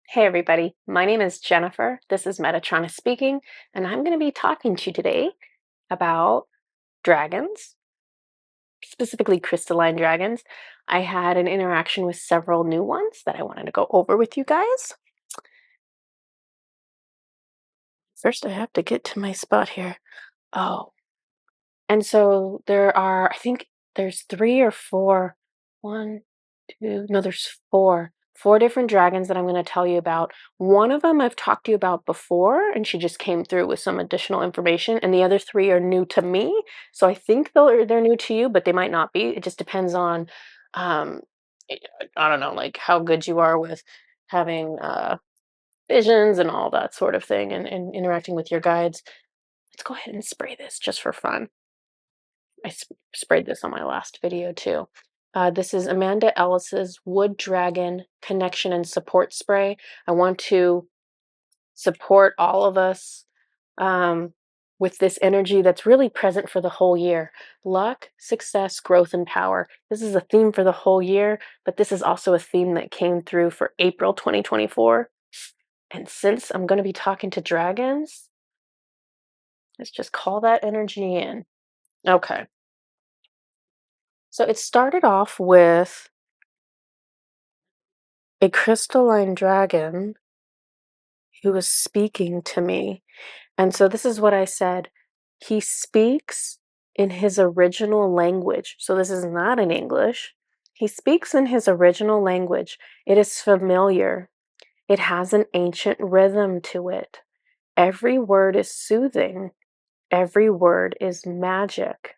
Hey everybody, my name is Jennifer. This is Metatron speaking, and I'm going to be talking to you today about dragons, specifically crystalline dragons. I had an interaction with several new ones that I wanted to go over with you guys. First, I have to get to my spot here. Oh, and so there are, I think there's three or four, one, two, no, there's four different dragons that I'm going to tell you about. One of them I've talked to you about before, and she just came through with some additional information, and the other three are new to me. So I think they're new to you, but they might not be. It just depends on, um, I I don't know, like how good you are with having visions and all that sort of thing, and interacting with your guides. Let's go ahead and spray this just for fun. Sprayed this on my last video too. This is Amanda Ellis's Wood Dragon Connection and Support Spray. I want to support all of us um, with this energy that's really present for the whole year. Luck, success, growth, and power. This is a theme for the whole year, but this is also a theme that came through for April 2024. And since I'm going to be talking to dragons, let's just call that energy in. Okay. So it started off with a crystalline dragon who was speaking to me. And so this is what I said. He speaks in his original language. So this is not in English. He speaks in his original language. It is familiar. It has an ancient rhythm to it. Every word is soothing. Every word is magic.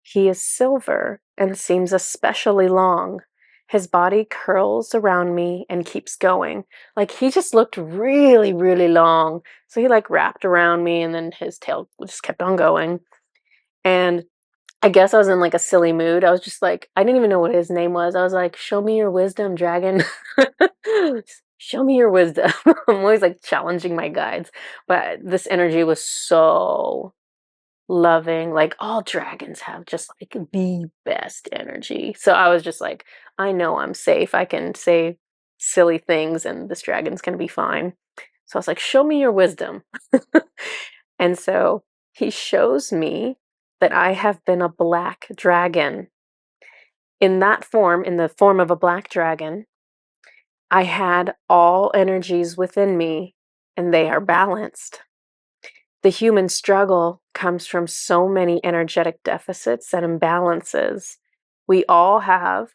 He is silver and seems especially long. His body curls around me and keeps going. Like he just looked really, really long. So he like wrapped around me and then his tail just kept on going. And I guess I was in like a silly mood. I was just like, I didn't even know what his name was. I was like, show me your wisdom, dragon. Show me your wisdom. I'm always like challenging my guides. But this energy was so loving. Like all dragons have just like the best energy. So I was just like, I know I'm safe. I can say silly things and this dragon's gonna be fine. So I was like, show me your wisdom. And so he shows me that I have been a black dragon. In that form, in the form of a black dragon, I had all energies within me and they are balanced. The human struggle comes from so many energetic deficits and imbalances. We all have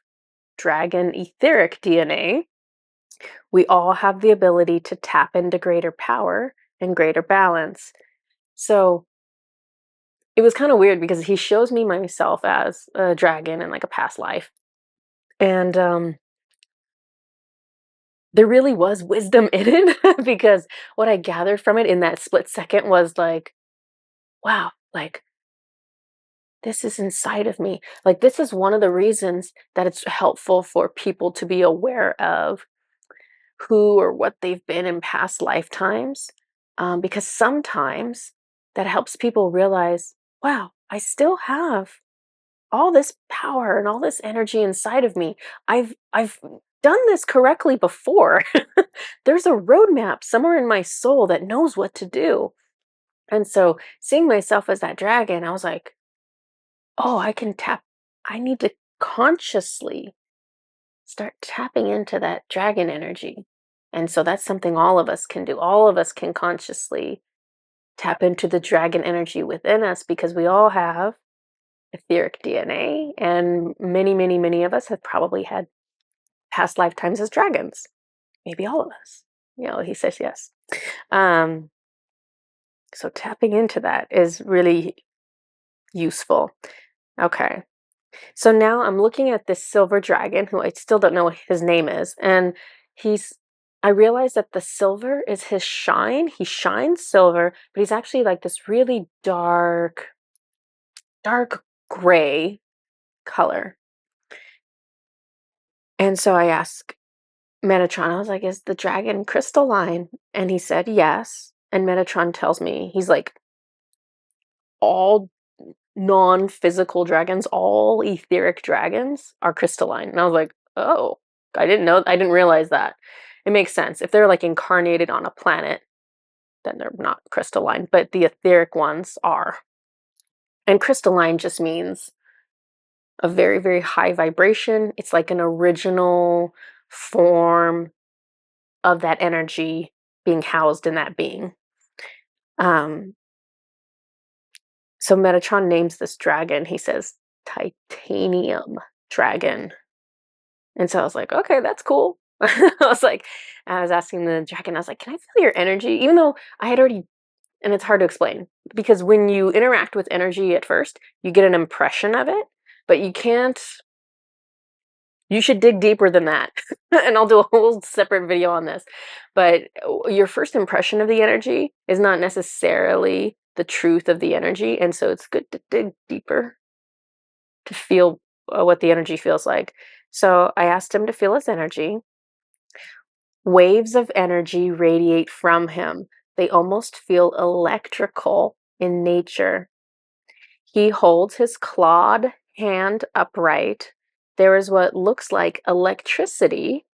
dragon etheric DNA. We all have the ability to tap into greater power and greater balance. So it was kind of weird because he shows me myself as a dragon in like a past life. And there really was wisdom in it because what I gathered from it in that split second was like, wow, like this is inside of me. Like, this is one of the reasons that it's helpful for people to be aware of who or what they've been in past lifetimes. Because sometimes that helps people realize, wow, I still have all this power and all this energy inside of me. I've done this correctly before. There's a roadmap somewhere in my soul that knows what to do. And so seeing myself as that dragon, I was like, oh, I can tap. I need to consciously start tapping into that dragon energy. And so that's something all of us can do. All of us can consciously tap into the dragon energy within us because we all have etheric DNA. And many, many, many of us have probably had past lifetimes as dragons. Maybe all of us. You know, he says yes. Um, so tapping into that is really useful. Okay. So now I'm looking at this silver dragon, who I still don't know what his name is, and he's I realize that the silver is his shine. He shines silver, but he's actually like this really dark, dark gray color. And so I asked Metatron, I was like, is the dragon crystalline? And he said yes. And Metatron tells me he's like, all non-physical dragons, all etheric dragons are crystalline. And I was like, oh, I didn't know, I didn't realize that. it makes sense. If they're like incarnated on a planet, then they're not crystalline, but the etheric ones are. And crystalline just means a very, very high vibration. It's like an original form of that energy being housed in that being. So Metatron names this dragon, he says, titanium dragon. And so I was like, okay, that's cool. I was asking the dragon, I was like, can I feel your energy? Even though I had already, and it's hard to explain because when you interact with energy at first, you get an impression of it, but you can't, you should dig deeper than that. And I'll do a whole separate video on this. But your first impression of the energy is not necessarily the truth of the energy. And so it's good to dig deeper to feel what the energy feels like. So I asked him to feel his energy. Waves of energy radiate from him. They almost feel electrical in nature. He holds his clawed hand upright. There is what looks like electricity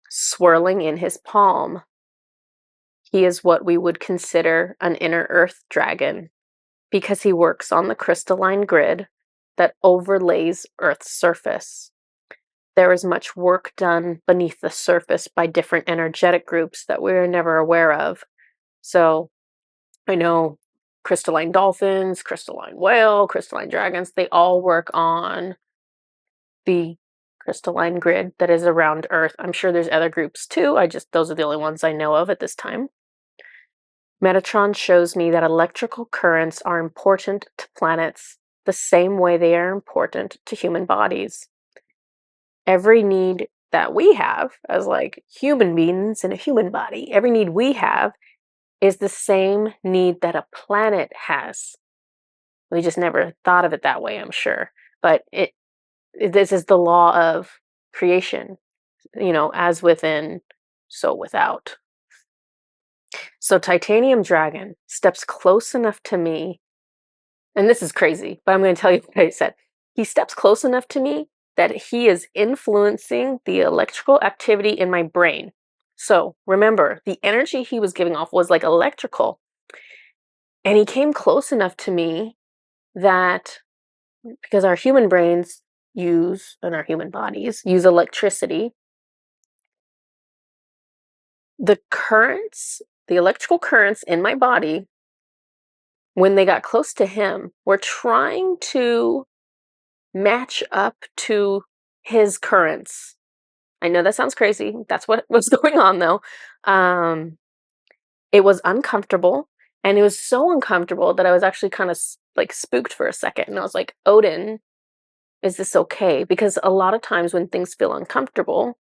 swirling in his palm. He is what we would consider an inner earth dragon because he works on the crystalline grid that overlays Earth's surface. There is much work done beneath the surface by different energetic groups that we're never aware of. So I know crystalline dolphins, crystalline whale, crystalline dragons, they all work on the crystalline grid that is around Earth. I'm sure there's other groups too. Those are the only ones I know of at this time. Metatron shows me that electrical currents are important to planets the same way they are important to human bodies. Every need that we have as like human beings in a human body, every need we have is the same need that a planet has. We just never thought of it that way, I'm sure. But this is the law of creation, as within, so without. So Titanium Dragon steps close enough to me, and this is crazy, but I'm going to tell you what I said. He steps close enough to me that he is influencing the electrical activity in my brain. So remember, the energy he was giving off was like electrical. And he came close enough to me that because our human brains and our human bodies use electricity, the electrical currents in my body, when they got close to him, were trying to match up to his currents. I know that sounds crazy. That's what was going on though. It was uncomfortable, and it was so uncomfortable that I was actually kind of like spooked for a second. And I was like, Odin, is this okay? Because a lot of times when things feel uncomfortable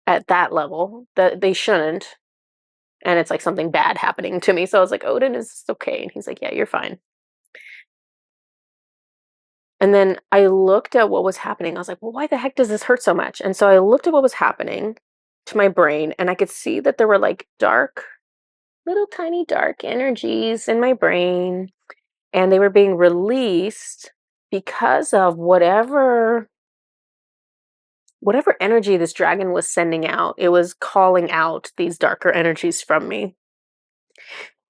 at that level, that they shouldn't, and it's like something bad happening to me. So I was like, Odin, is this okay? And he's like, yeah, you're fine. And then I looked at what was happening. I was like, well, why the heck does this hurt so much? And so I looked at what was happening to my brain, and I could see that there were like little tiny dark energies in my brain, and they were being released because of whatever energy this dragon was sending out. It was calling out these darker energies from me.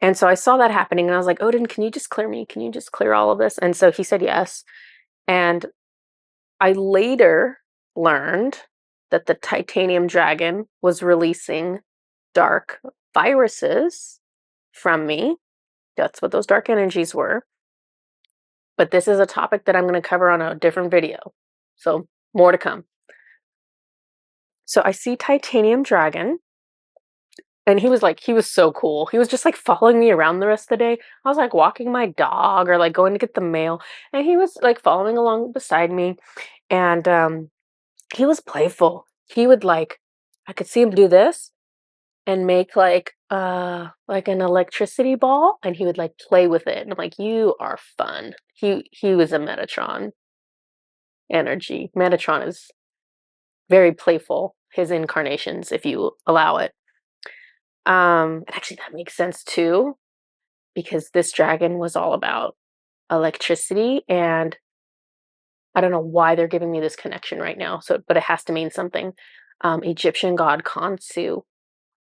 And so I saw that happening, and I was like, Odin, can you just clear me? Can you just clear all of this? And so he said yes. And I later learned that the titanium dragon was releasing dark viruses from me. That's what those dark energies were. But this is a topic that I'm going to cover on a different video. So more to come. So I see Titanium Dragon, and he was so cool. He was just like following me around the rest of the day. I was like walking my dog or like going to get the mail, and he was like following along beside me, and he was playful. He would I could see him do this and make like an electricity ball, and he would like play with it. And I'm like, you are fun. He was a Metatron energy. Metatron is very playful, his incarnations, if you allow it. And actually that makes sense too, because this dragon was all about electricity, and I don't know why they're giving me this connection right now, but it has to mean something. Egyptian god Khonsu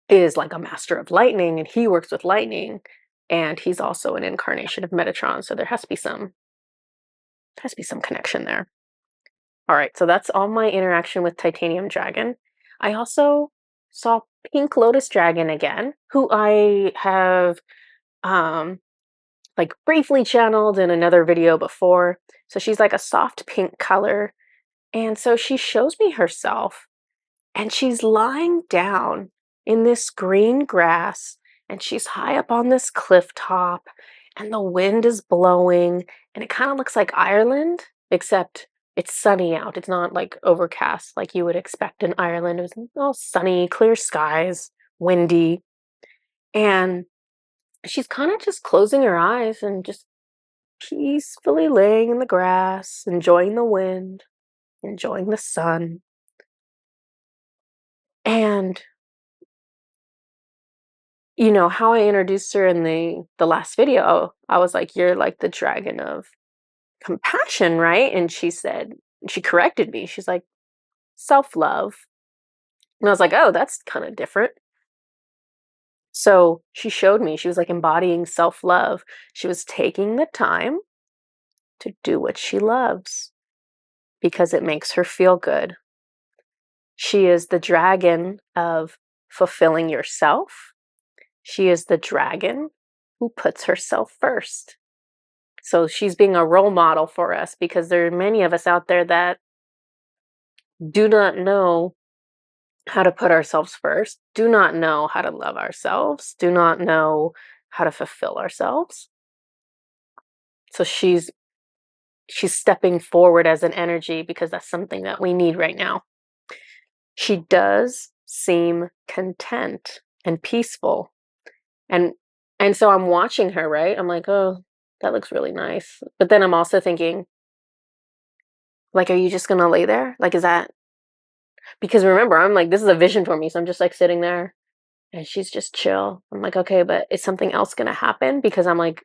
is like a master of lightning, and he works with lightning, and he's also an incarnation of Metatron. So there has to be some connection there. All right, so that's all my interaction with Titanium Dragon. I also saw Pink Lotus Dragon again, who I have like briefly channeled in another video before. So she's like a soft pink color. And so she shows me herself, and she's lying down in this green grass, and she's high up on this cliff top, and the wind is blowing, and it kind of looks like Ireland, except it's sunny out. It's not like overcast like you would expect in Ireland. It was all sunny, clear skies, windy. And she's kind of just closing her eyes and just peacefully laying in the grass, enjoying the wind, enjoying the sun. And you know how I introduced her in the last video, I was like, "You're like the dragon of compassion, right?" And she corrected me. She's like, "Self-love." And I was like, "Oh, that's kind of different." So she showed me, she was like embodying self-love. She was taking the time to do what she loves because it makes her feel good. She is the dragon of fulfilling yourself. She is the dragon who puts herself first. So she's being a role model for us because there are many of us out there that do not know how to put ourselves first, do not know how to love ourselves, do not know how to fulfill ourselves. So she's stepping forward as an energy because that's something that we need right now. She does seem content and peaceful. And and so I'm watching her, right? I'm like, "Oh, that looks really nice." But then I'm also thinking, like, are you just gonna lay there? Like, is that because remember, I'm like, this is a vision for me. So I'm just like sitting there and she's just chill. I'm like, okay, but is something else gonna happen? Because I'm like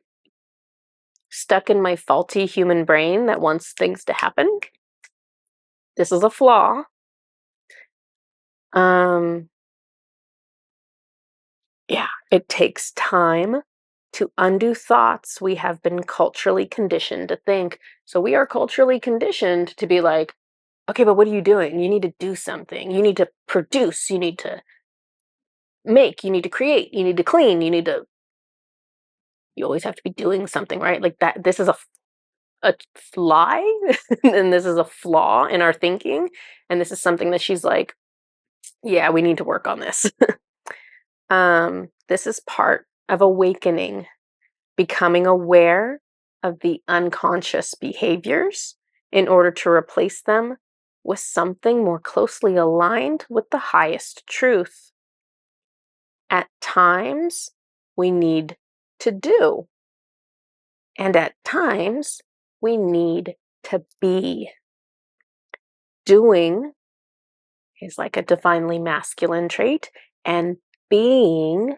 stuck in my faulty human brain that wants things to happen. This is a flaw. Um, yeah, it takes time to undo thoughts we have been culturally conditioned to think. So we are culturally conditioned to be like, okay, but what are you doing? You need to do something. You need to produce. You need to make. You need to create. You need to clean. You always have to be doing something, right? Like that. This is a lie, and this is a flaw in our thinking. And this is something that she's like, yeah, we need to work on this. This is part of awakening, becoming aware of the unconscious behaviors in order to replace them with something more closely aligned with the highest truth. At times, we need to do, and at times, we need to be. Doing is like a divinely masculine trait, and being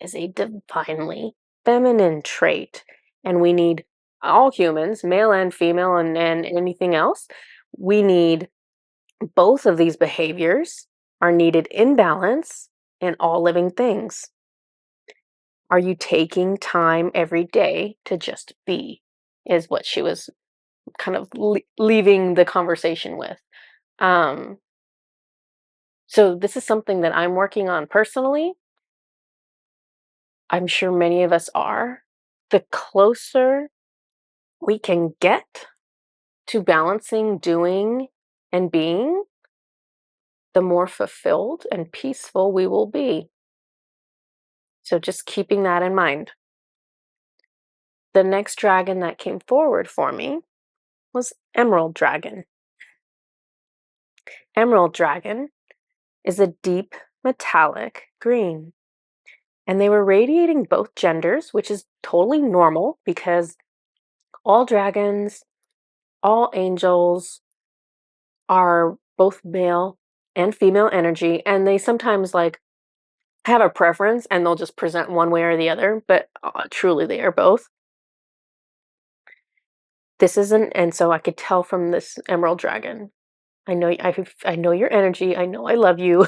is a divinely feminine trait. And we need all humans, male and female, and anything else, we need both of these behaviors are needed in balance in all living things. Are you taking time every day to just be? Is what she was kind of leaving the conversation with. Um, so this is something that I'm working on personally. I'm sure many of us are. The closer we can get to balancing doing and being, the more fulfilled and peaceful we will be. So just keeping that in mind. The next dragon that came forward for me was Emerald Dragon. Emerald Dragon is a deep metallic green. And they were radiating both genders, which is totally normal because all dragons, all angels are both male and female energy, and they sometimes like have a preference and they'll just present one way or the other, but truly they are both. This isn't, and so I could tell from this Emerald Dragon, I know your energy. I know I love you.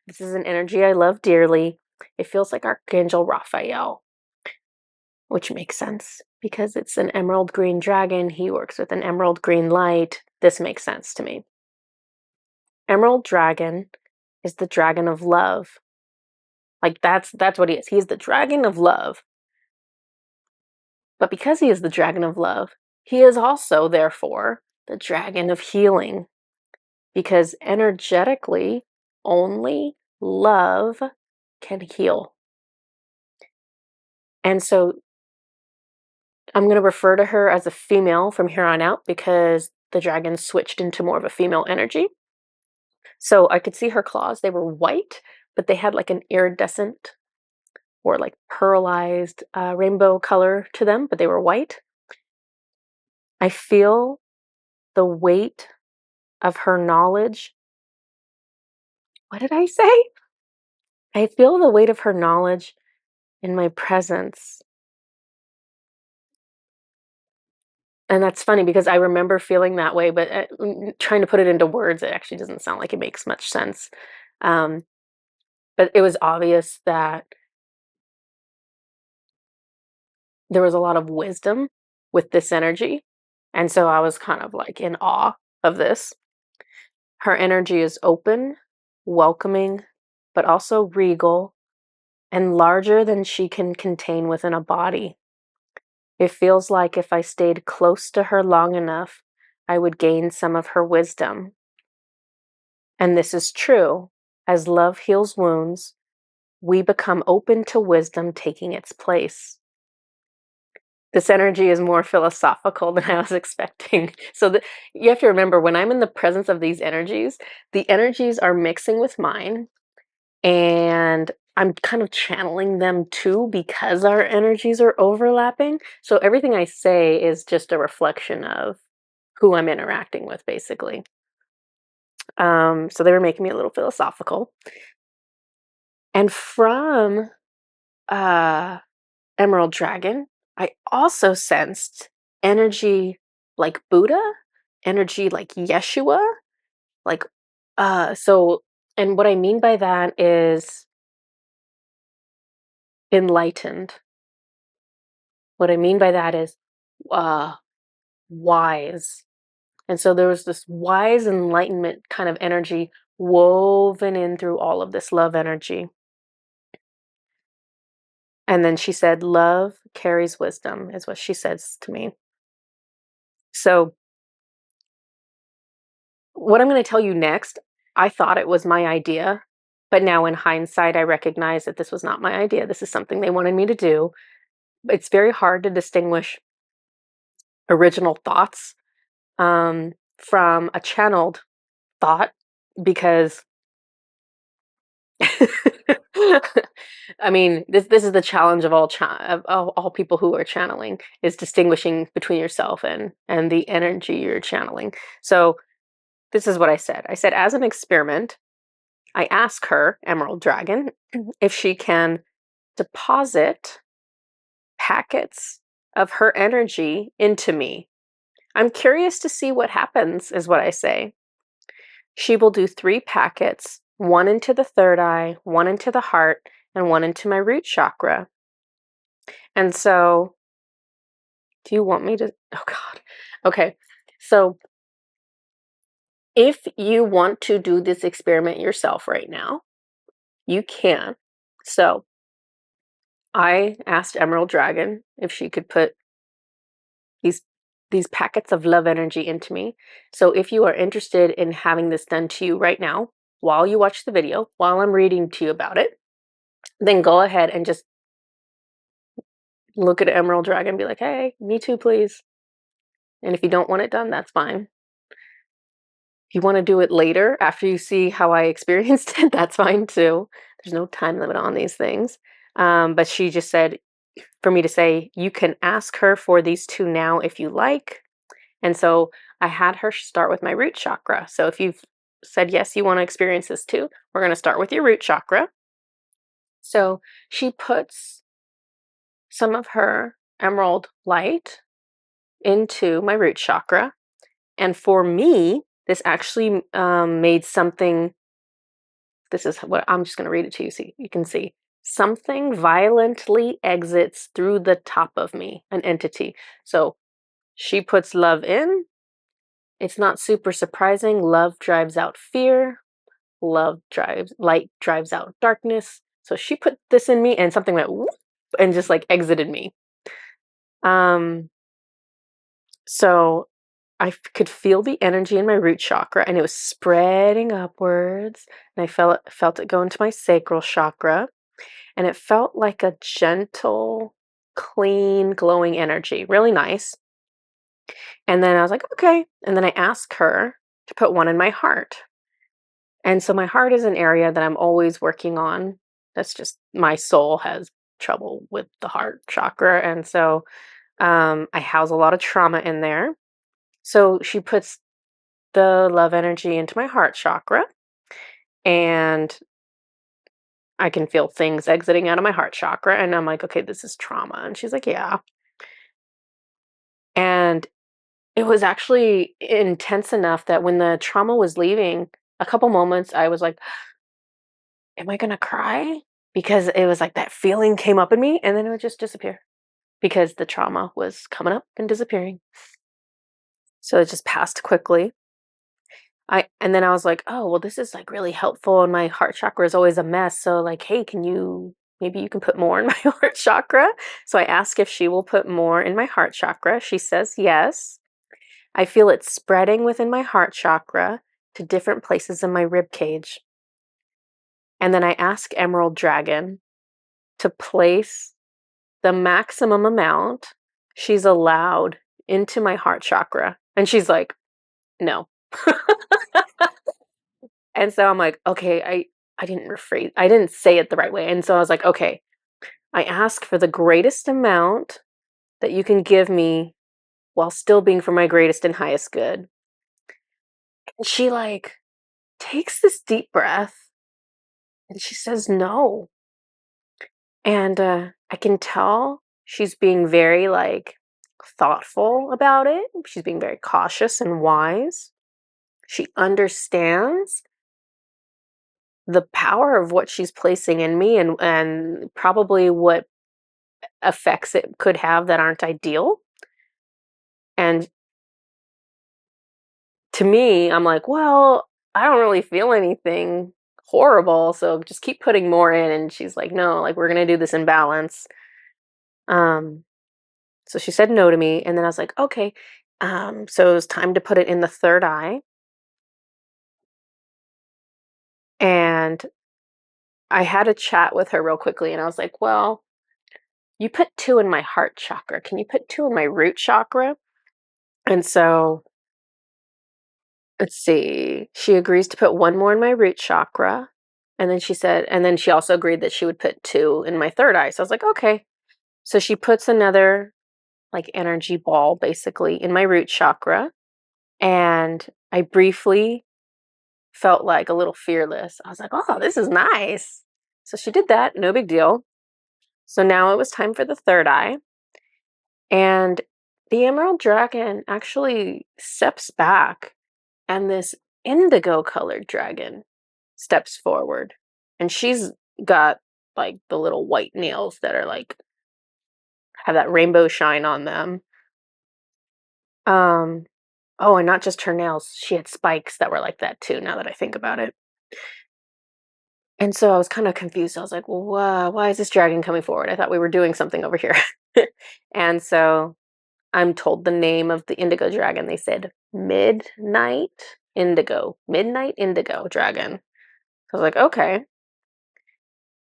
This is an energy I love dearly. It feels like Archangel Raphael, which makes sense because it's an emerald green dragon. He works with an emerald green light. This makes sense to me. Emerald dragon is the dragon of love. Like that's what he is. He's the dragon of love. But because he is the dragon of love, he is also, therefore, the dragon of healing. Because energetically, only love can heal. And so I'm going to refer to her as a female from here on out because the dragon switched into more of a female energy. So I could see her claws. They were white, but they had like an iridescent or like pearlized rainbow color to them, but they were white. I feel the weight of her knowledge. What did I say? I feel the weight of her knowledge in my presence. And that's funny because I remember feeling that way, but trying to put it into words, it actually doesn't sound like it makes much sense. Um, but it was obvious that there was a lot of wisdom with this energy. And so I was kind of like in awe of this. Her energy is open, welcoming, but also regal and larger than she can contain within a body. It feels like if I stayed close to her long enough, I would gain some of her wisdom. And this is true. As love heals wounds, we become open to wisdom taking its place. This energy is more philosophical than I was expecting. So you have to remember, when I'm in the presence of these energies, the energies are mixing with mine, and I'm kind of channeling them too because our energies are overlapping. So everything I say is just a reflection of who I'm interacting with, basically. So they were making me a little philosophical. And from Emerald Dragon, I also sensed energy like Buddha, energy like Yeshua, like so and what I mean by that is enlightened. What I mean by that is uh wise. And so there was this wise enlightenment kind of energy woven in through all of this love energy. And then she said, love carries wisdom, is what she says to me. So what I'm going to tell you next, I thought it was my idea, but now in hindsight, I recognize that this was not my idea. This is something they wanted me to do. It's very hard to distinguish original thoughts from a channeled thought because I mean, this is the challenge of all people who are channeling, is distinguishing between yourself and the energy you're channeling. So this is what I said. I said, as an experiment, I ask her, Emerald Dragon, if she can deposit packets of her energy into me. I'm curious to see what happens, is what I say. She will do 3 packets, 1 into the third eye, 1 into the heart, and 1 into my root chakra. And so, do you want me to? Oh, God. Okay. So, if you want to do this experiment yourself right now, you can. So, I asked Emerald Dragon if she could put these these packets of love energy into me. So if you are interested in having this done to you right now, while you watch the video, while I'm reading to you about it, then go ahead and just look at Emerald Dragon and be like, hey, me too, please. And if you don't want it done, that's fine. If you want to do it later after you see how I experienced it, that's fine too. There's no time limit on these things. But she just said for me to say, you can ask her for these 2 now if you like. And so I had her start with my root chakra. So if you've said, yes, you want to experience this too, we're going to start with your root chakra. So she puts some of her emerald light into my root chakra. And for me, this actually made something. This is what I'm just going to read it to you so you can see. Something violently exits through the top of me, an entity. So she puts love in. It's not super surprising. Love drives out fear. Light drives out darkness. So she put this in me and something went whoop and just like exited me. Um, so could feel the energy in my root chakra and it was spreading upwards. And I felt it go into my sacral chakra. And it felt like a gentle, clean, glowing energy. Really nice. And then I was like, okay. And then I asked her to put one in my heart. And so my heart is an area that I'm always working on. That's just my soul has trouble with the heart chakra. And so I house a lot of trauma in there. So she puts the love energy into my heart chakra. And I can feel things exiting out of my heart chakra. And I'm like, okay, this is trauma. And she's like, yeah. And it was actually intense enough that when the trauma was leaving, a couple moments I was like, am I gonna cry? Because it was like that feeling came up in me and then it would just disappear because the trauma was coming up and disappearing. So it just passed quickly. And then I was like, oh, well, this is like really helpful. And my heart chakra is always a mess. So like, hey, maybe you can put more in my heart chakra? So I ask if she will put more in my heart chakra. She says yes. I feel it spreading within my heart chakra to different places in my rib cage. And then I ask Emerald Dragon to place the maximum amount she's allowed into my heart chakra. And she's like, no. And so I'm like, okay, I didn't say it the right way. And so I was like, okay, I ask for the greatest amount that you can give me while still being for my greatest and highest good. And she like takes this deep breath and she says no. And I can tell she's being very like thoughtful about it. She's being very cautious and wise. She understands the power of what she's placing in me and probably what effects it could have that aren't ideal. And to me, I'm like, well, I don't really feel anything horrible, so just keep putting more in. And she's like, no, like we're gonna do this in balance. Um, so she said no to me, and then I was like, okay. So it was time to put it in the third eye. And I had a chat with her real quickly, and I was like, well, you put two in my heart chakra. Can you put two in my root chakra? And so let's see. She agrees to put one more in my root chakra. And then she also agreed that she would put two in my third eye. So I was like, okay. So she puts another like energy ball basically in my root chakra. And I briefly felt like a little fearless. I was like, oh, this is nice. So she did that. No big deal. So now it was time for the third eye. And the Emerald Dragon actually steps back and this indigo colored dragon steps forward and she's got like the little white nails that are like have that rainbow shine on them. Oh, and not just her nails, she had spikes that were like that too, now that I think about it. And so I was kind of confused. I was like, well, why is this dragon coming forward? I thought we were doing something over here. And so I'm told the name of the indigo dragon. They said midnight indigo dragon. I was like, okay.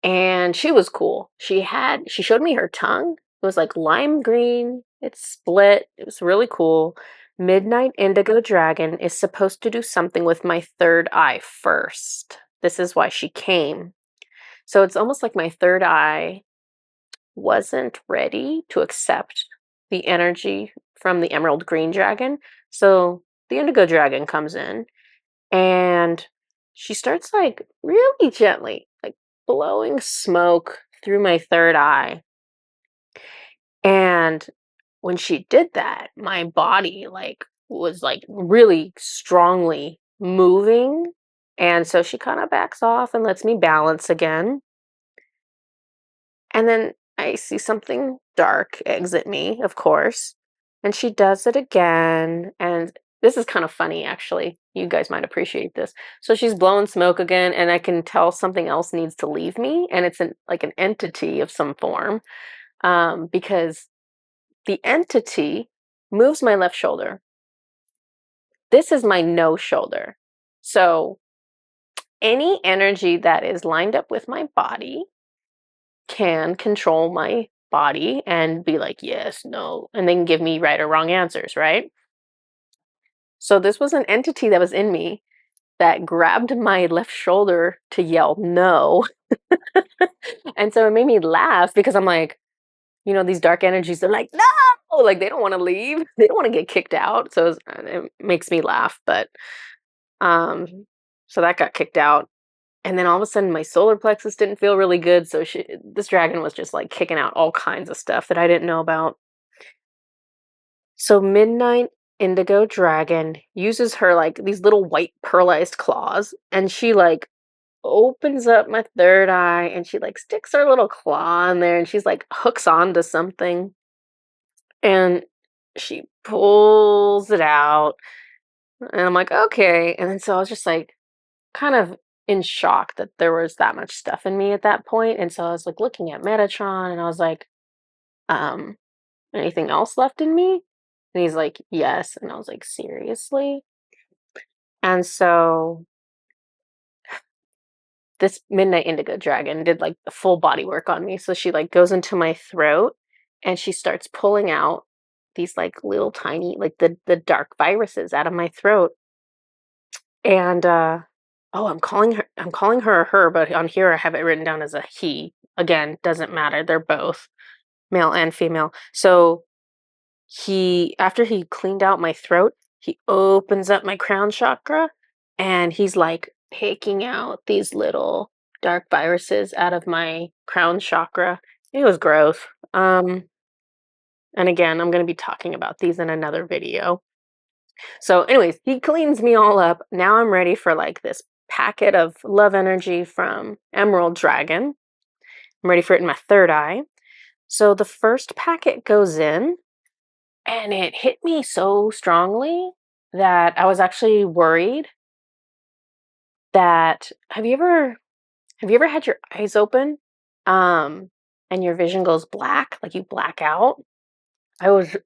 And she was cool. She showed me her tongue. It was like lime green. It split. It was really cool. Midnight indigo dragon is supposed to do something with my third eye first. This is why she came. So it's almost like my third eye wasn't ready to accept the energy from the emerald green dragon. So the indigo dragon comes in and she starts like really gently, like blowing smoke through my third eye. And when she did that, my body like was like really strongly moving. And so she kind of backs off and lets me balance again. And then I see something dark exit me, of course. And she does it again. And this is kind of funny, actually. You guys might appreciate this. So she's blowing smoke again, and I can tell something else needs to leave me. And it's like an entity of some form, because the entity moves my left shoulder. This is my no shoulder. So any energy that is lined up with my body can control my body and be like, yes, no, and then give me right or wrong answers, right? So this was an entity that was in me that grabbed my left shoulder to yell no. And so it made me laugh because I'm like, these dark energies, they're like, no, like they don't want to leave. They don't want to get kicked out. So it makes me laugh. But um, so that got kicked out. And then all of a sudden, my solar plexus didn't feel really good. So this dragon was just like kicking out all kinds of stuff that I didn't know about. So Midnight Indigo Dragon uses her like these little white pearlized claws, and she like opens up my third eye, and she like sticks her little claw in there, and she's like hooks onto something, and she pulls it out, and I'm like, okay. And then so I was just like kind of in shock that there was that much stuff in me at that point. And so I was like looking at Metatron, and I was like, um, anything else left in me? And he's like, yes. And I was like, seriously? And so this Midnight Indigo Dragon did like the full body work on me. So she like goes into my throat, and she starts pulling out these like little tiny, like the dark viruses out of my throat. And oh, I'm calling her her, but on here I have it written down as a he. Again, doesn't matter. They're both male and female. So after he cleaned out my throat, he opens up my crown chakra, and he's like picking out these little dark viruses out of my crown chakra. It was gross. And again, I'm going to be talking about these in another video. So, anyways, he cleans me all up. Now I'm ready for like this packet of love energy from Emerald Dragon. I'm ready for it in my third eye. So the first packet goes in, and it hit me so strongly that I was actually worried that have you ever had your eyes open and your vision goes black, like you black out? I was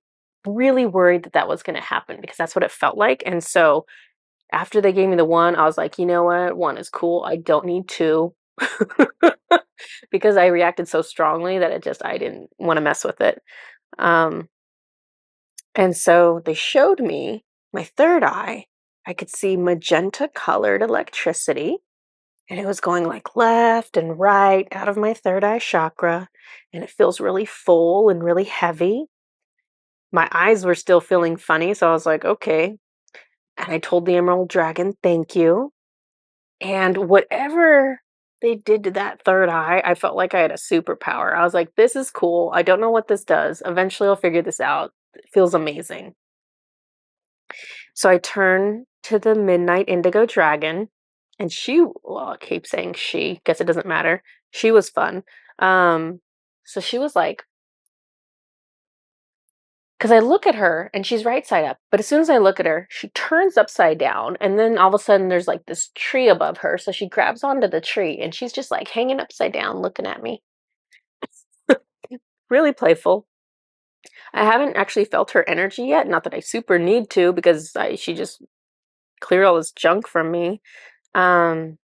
really worried that that was going to happen because that's what it felt like. And so after they gave me the one, I was like, you know what? One is cool. I don't need two. Because I reacted so strongly that I didn't want to mess with it. Um, and so they showed me my third eye. I could see magenta colored electricity, and it was going like left and right out of my third eye chakra. And it feels really full and really heavy. My eyes were still feeling funny. So I was like, okay. And I told the Emerald Dragon, thank you. And whatever they did to that third eye, I felt like I had a superpower. I was like, this is cool. I don't know what this does. Eventually, I'll figure this out. It feels amazing. So I turn to the Midnight Indigo Dragon, and well, I keep saying she, guess it doesn't matter. She was fun. So she was like, because I look at her and she's right side up, but as soon as I look at her, she turns upside down, and then all of a sudden there's like this tree above her. So she grabs onto the tree, and she's just like hanging upside down looking at me. Really playful. I haven't actually felt her energy yet. Not that I super need to, because she just cleared all this junk from me. Um,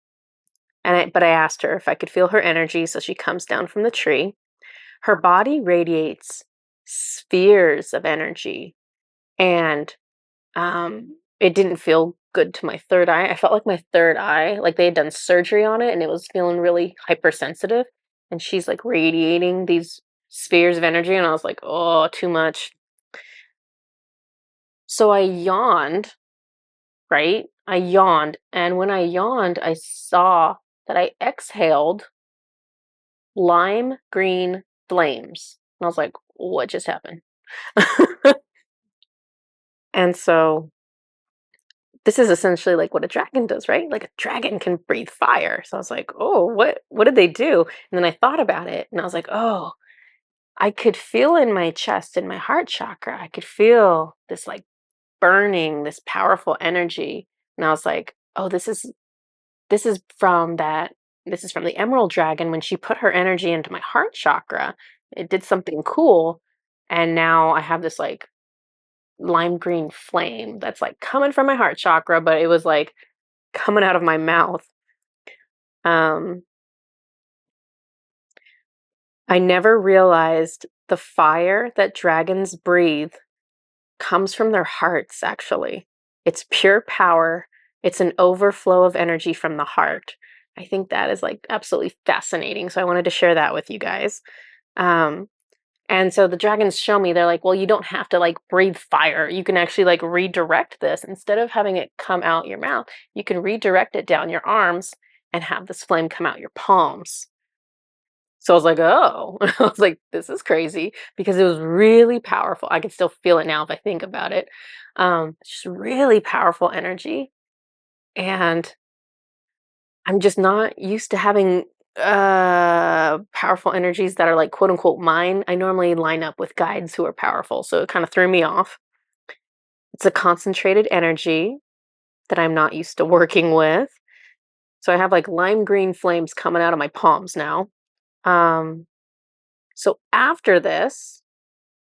but I asked her if I could feel her energy, so she comes down from the tree. Her body radiates spheres of energy, and it didn't feel good to my third eye. I felt like my third eye, like they had done surgery on it, and it was feeling really hypersensitive. And she's like radiating these spheres of energy, and I was like, oh, too much. So I yawned, right? I yawned, and when I yawned, I saw that I exhaled lime green flames. And I was like, what just happened? And so this is essentially like what a dragon does, right? Like a dragon can breathe fire. So I was like, oh, what did they do? And then I thought about it and I was like, oh, I could feel in my chest, in my heart chakra, I could feel this like burning, this powerful energy. And I was like, oh, this is from that this is from the emerald dragon when she put her energy into my heart chakra. It did something cool. And now I have this like lime green flame that's like coming from my heart chakra, but it was like coming out of my mouth. Um, I never realized the fire that dragons breathe comes from their hearts, actually. It's pure power. It's an overflow of energy from the heart. I think that is like absolutely fascinating. So I wanted to share that with you guys. Um, and so the dragons show me, they're like, well, you don't have to like breathe fire. You can actually like redirect this. Instead of having it come out your mouth, you can redirect it down your arms and have this flame come out your palms. So I was like, oh, I was like, this is crazy because it was really powerful. I can still feel it now if I think about it. It's just really powerful energy. And I'm just not used to having powerful energies that are like quote unquote mine. I normally line up with guides who are powerful. So it kind of threw me off. It's a concentrated energy that I'm not used to working with. So I have like lime green flames coming out of my palms now. Um, so after this,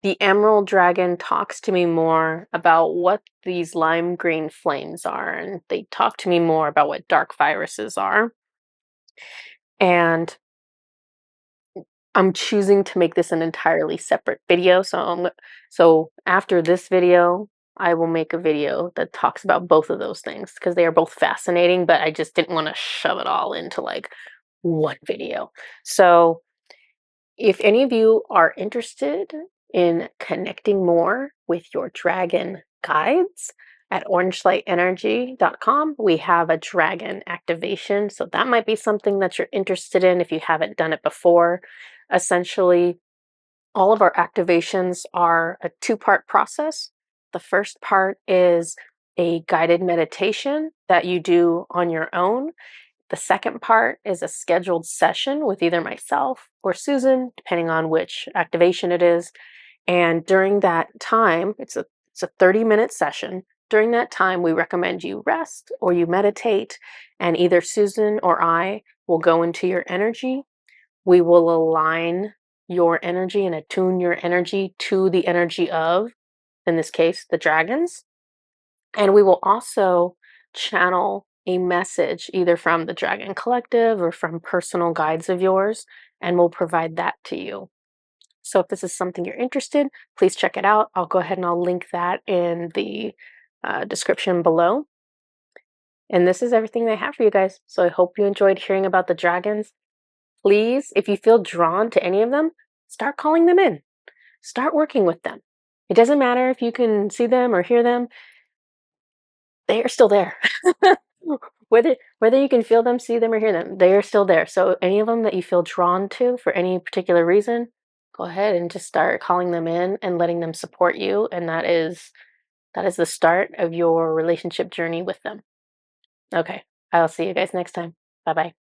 the emerald dragon talks to me more about what these lime green flames are, and they talk to me more about what dark viruses are. And I'm choosing to make this an entirely separate video. So after this video, I will make a video that talks about both of those things because they are both fascinating, but I just didn't want to shove it all into like one video. So if any of you are interested in connecting more with your dragon guides, at orangelightenерgy.com, we have a dragon activation. So that might be something that you're interested in if you haven't done it before. Essentially, all of our activations are a two-part process. The first part is a guided meditation that you do on your own. The second part is a scheduled session with either myself or Susan, depending on which activation it is. And during that time, it's a 30-minute session. During that time, we recommend you rest or you meditate, and either Susan or I will go into your energy. We will align your energy and attune your energy to the energy of, in this case, the dragons. And we will also channel a message either from the Dragon Collective or from personal guides of yours, and we'll provide that to you. So if this is something you're interested, please check it out. I'll go ahead and I'll link that in the description below. And this is everything I have for you guys. So I hope you enjoyed hearing about the dragons. Please, if you feel drawn to any of them, start calling them in. Start working with them. It doesn't matter if you can see them or hear them, they are still there. Whether you can feel them, see them, or hear them, they are still there. So any of them that you feel drawn to for any particular reason, go ahead and just start calling them in and letting them support you. And that is the start of your relationship journey with them. Okay. I'll see you guys next time. Bye bye.